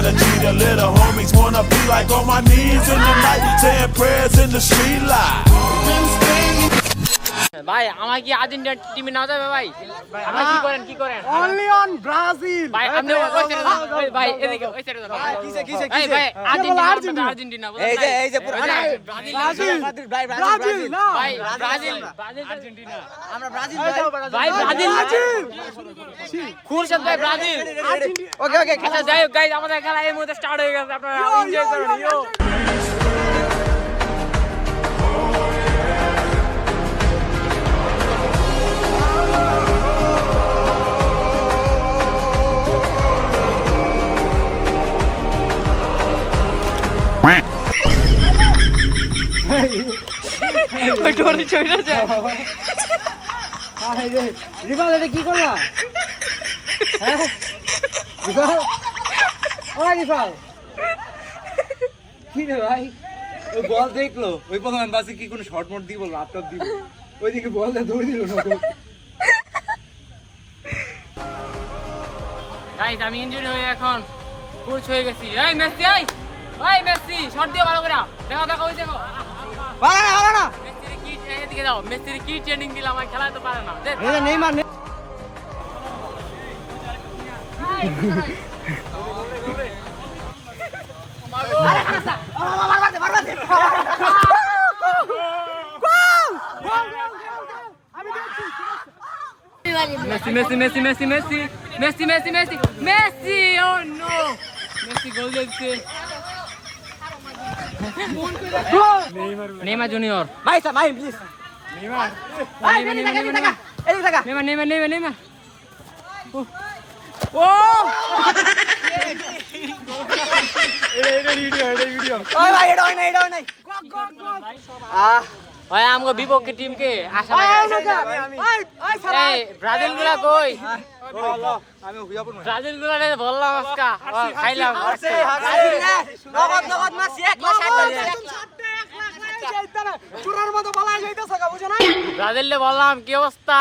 kinda cheat a little homies wanna be like on my knees in the night saying prayers in the street light. ভাই আমার কি Argentina টিমে নাও যাবে ভাই আপনি কি করেন অনলি অন ব্রাজিল ভাই আপনি ওই সাইডে ভাই এদিকে ওই সাইডে কিসে ভাই আর্জেন্টিনা এই যে পুরো ব্রাজিল না ভাই ব্রাজিল আর্জেন্টিনা আমরা ব্রাজিল ভাই ব্রাজিল খুরশদ ভাই ব্রাজিল ওকে আচ্ছা যাই হোক গাইস আমাদের খেলা এই মুহূর্তে স্টার্ট হয়ে গেছে আপনারা এনজয় করুন ইয়ো ওই ডোরে চলে যায় আরে রিভাল এটা কি করলা হ্যাঁ রিভাল ওই রিভাল কি রে ভাই ওই বল দেখলো ওই প্রথম বাসে কি কোনো শর্ট মোট দিব ল্যাপটপ দিব ওইদিকে বল দৌড় দিল না গাইস আমি ইনজুরি হয়ে এখন কোচ হয়ে গেছি এই মেসি ওই মেসি শট দিয়ে ভালো করে দেখো ওই দেখো ভালো না মেসির কি এদিকে দাও মেসির কি ট্রেনিং দিলাম আমার খেলাতে পারে না দেখ এই নেইমার মেসি ও নো মেসি গোল দিয়েছে নেইমার জুনিয়র ভাই প্লিজ নেইমার ও এটা ভিডিও ওই ভাই এটা নাই ভাই আমগো বিপক্ষে টিমকে আশা এই ব্রাজিল গুলা কই আমি হুইয়া পড়ব ব্রাজিল গুলা বললাম আজকা খাইলাম নগদ মাছ 1 লাখ 60 টাকা চুরার মতো পালা যাইতেছ গা বুঝো না ব্রাজিল লে বললাম কি অবস্থা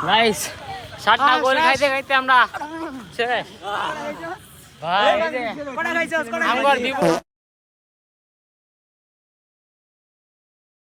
নাইস 7টা গোল খাইতে আমরা শেষ ভাই কোটা খাইছস আমগো